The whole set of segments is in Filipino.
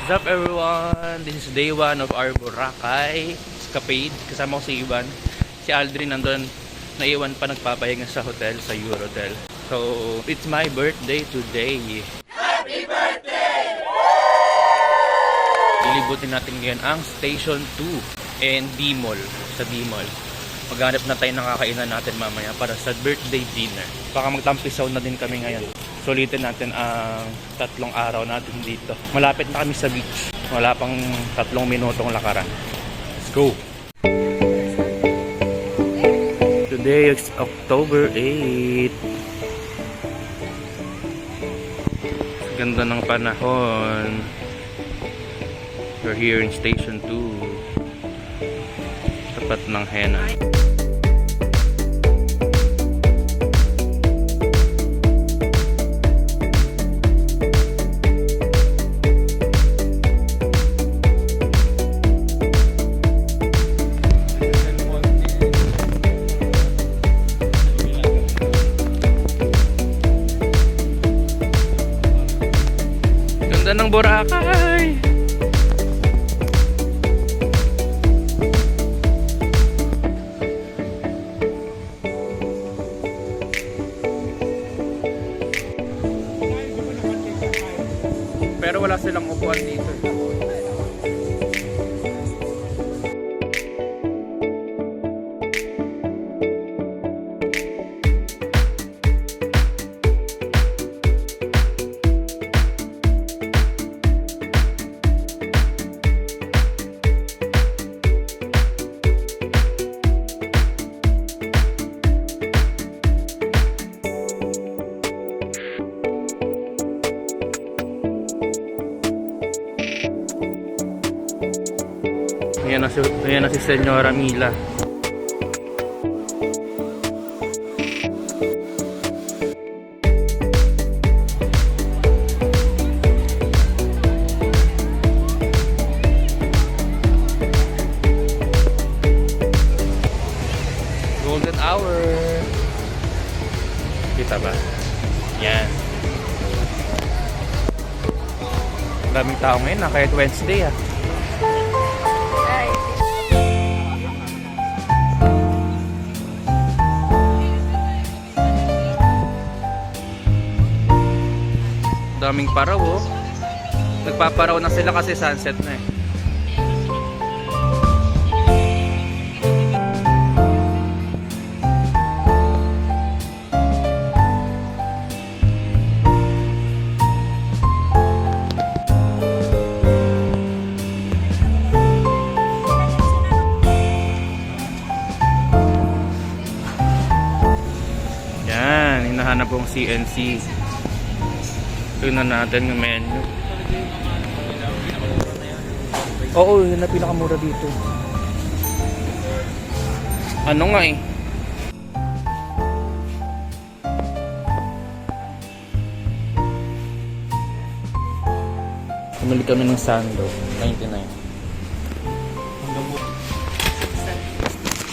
What's up everyone? This is day 1 of our Boracay escapade. Kasama ko si Ivan. Si Aldrin nandun, naiwan pa nagpapahinga sa hotel, sa Eurotel. So, it's my birthday today. Happy birthday! Ilibutin natin ngayon ang Station 2 and D-Mall. Sa D-Mall. Maghanap na tayo ng kakainan natin mamaya para sa birthday dinner. Baka magtampisaw na din kami ngayon. Sulitin natin ang 3 araw natin dito. Malapit na kami sa beach. Wala pang 3 minutong lakaran. Let's go! Today is October 8. Ganda ng panahon. We're here in Station 2. Tapat ng Hena. Ganda ng Boracay. Pero wala silang upuan dito. Ayan na si Senyora Mila. Golden hour. Kita ba? Yan. Daming tao ngayon na kahit Wednesday ah. Daming paraw oh. Nagpaparaw na sila kasi sunset na eh. Yan, hinahanap kong CNC. Tingnan natin yung menu. Oo, yun na pinakamura dito. Ano nga eh? Pumili kami ng sando, 99.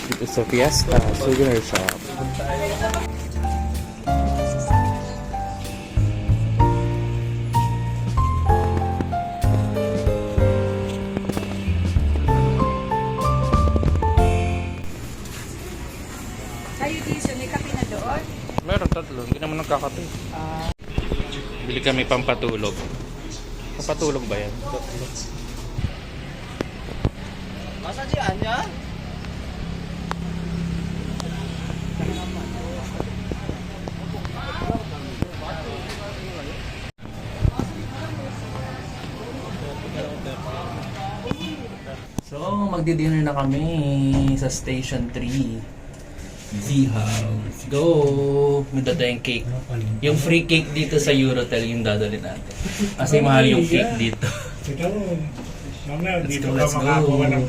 Dito sa Fiesta Souvenir Shop. Meron 3, hindi naman nagkakape. Bili kami pampatulog. Pampatulog ba yan? Masaji anya? So, magdi-dinner na kami sa Station 3. Z-House. Go! May tayong cake. Yung free cake dito sa Eurotel yung dadalhin natin. Kasi mahal yung cake dito. Ito, mamaya dito let's ka go. makakuha ng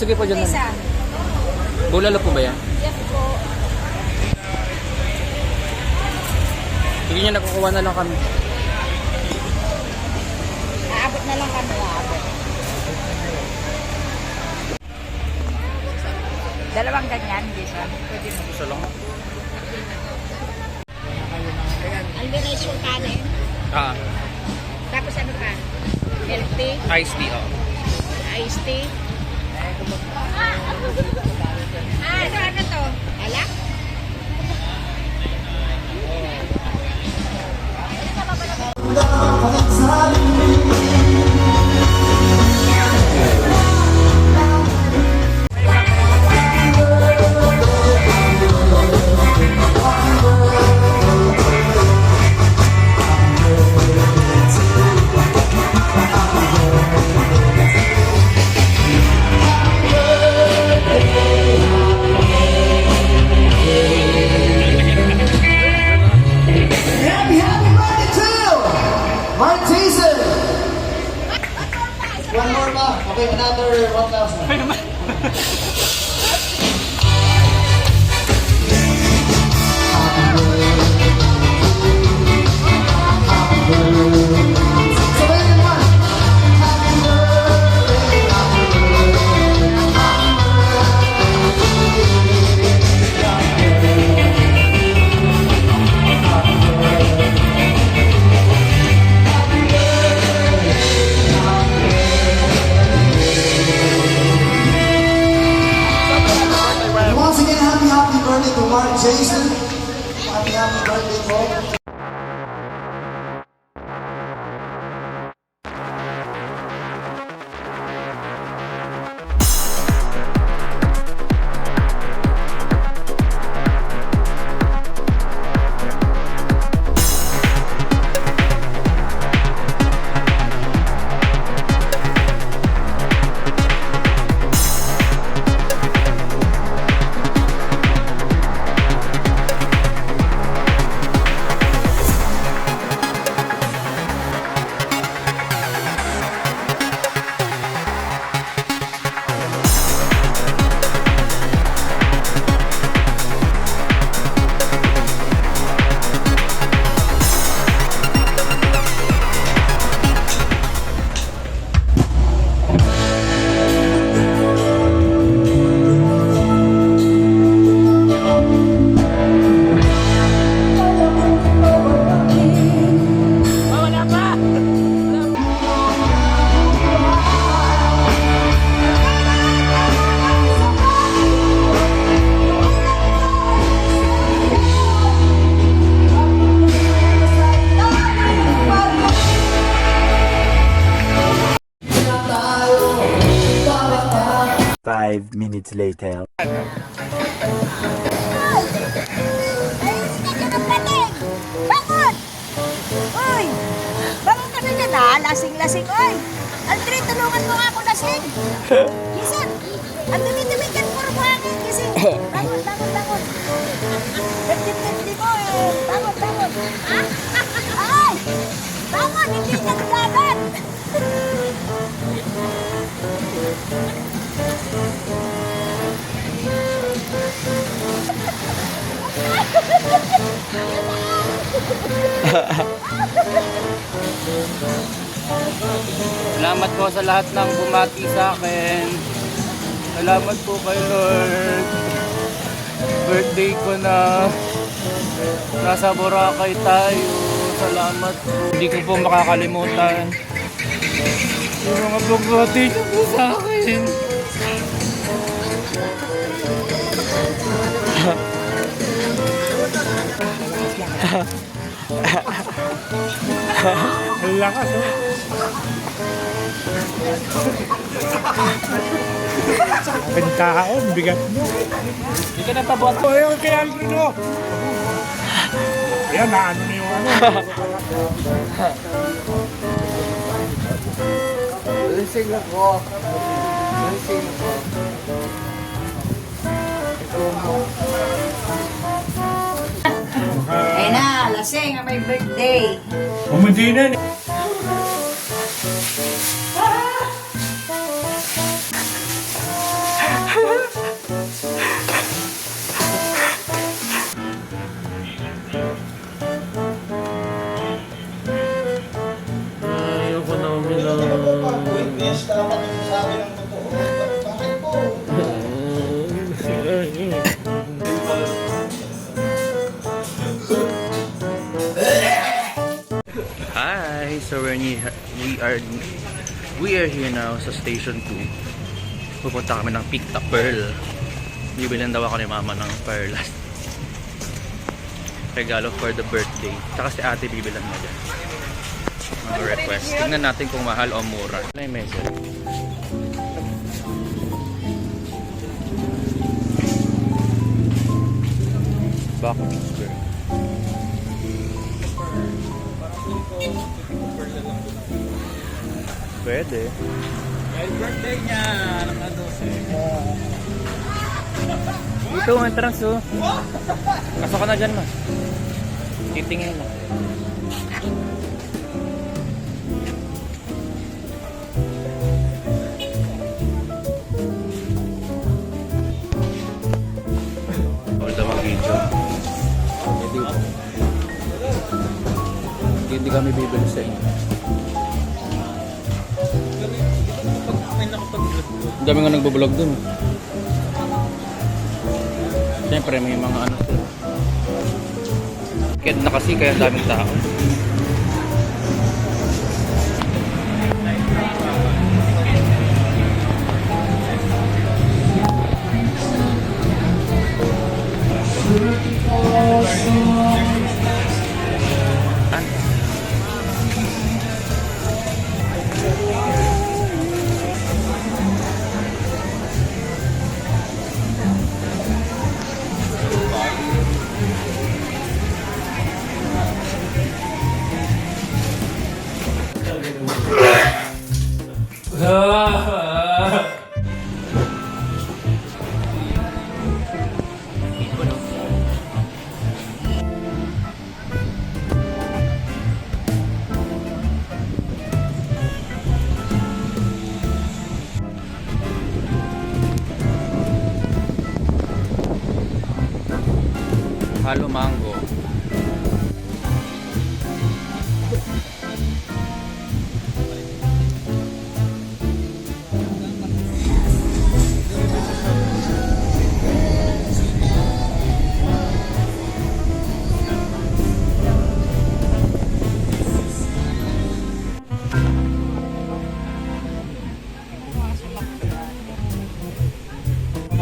sige po dyan. Isa. Bulalo po ba yan? Yes po. Sige nyo, nakukuha na lang kami. Aabot na lang kami. Aabot. Dalawang ganyan, Jason. Pwede mo. Isa lang. Albinis yung kanin. Ah, Tapos ano pa? Milk tea. iced tea, oh. Iced tea. Ano to? Alak? Happy birthday to you! Mark Jason! One more ma. Okay, another 1,000. Sabay naman. Happy birthday, happy birthday, And once again, happy birthday to Mark Jason. Happy birthday, Paul. Five minutes later. Ay, hindi ka nagpating! Bangon! Uy! Bangon ka na dyan ha! Lasing-lasing! Uy! Aldrin, tulungan mo nga ako lasing! Jason! Ang dumi-dumi ka! Puro buhangin! Gising! Bangon, bangon, bangon! Gandi mo eh! Bangon, bangon! Ay! Bangon! Hindi naglagan! Salamat po sa lahat ng bumati sa akin. Salamat po kay Lord. Birthday ko na. Nasa Boracay tayo. Salamat po. Hindi ko po makakalimutan yung mga pagbati niyo po sa akin. Ang lakas, oh. Ang taon, bigat mo. Hindi ka natabot. Oh, yun, kay Aldrin, oh. Yan, naano na yung ano. Lasing ako. Lasing ako. Ayun na! Lasing ang may birthday! Umudi na. So we are here now sa Station 2. Pupunta kami ng Picta Pearl. Bibilhan daw ako ni mama ng pearls. Regalo for the birthday. Tsaka si ate bibilhan mo dyan. Mag-request. Tingnan natin kung mahal o mura. Ano yung message? Back. Pwede. Dahil birthday niya, Ito, entrance oh. Pasok ka na dyan, ma. Titingin lang. Hold on mag-video. Hindi kami bibili sa inyo. Ang dami nga nagbablog dun. Siyempre may mga ano. Kaya na kasi kaya daming tao. Halo mango.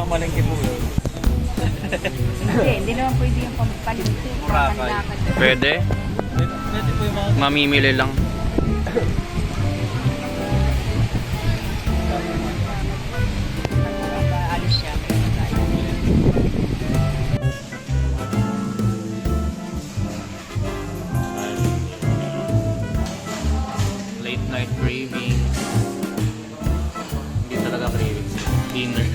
mamalengke po yun. Hindi naman pwede yung pampalito. Rakay. Pwede? Pwede po yung mga... Mamimili lang. Alis siya. Late night cravings. Hindi talaga cravings. Dinner.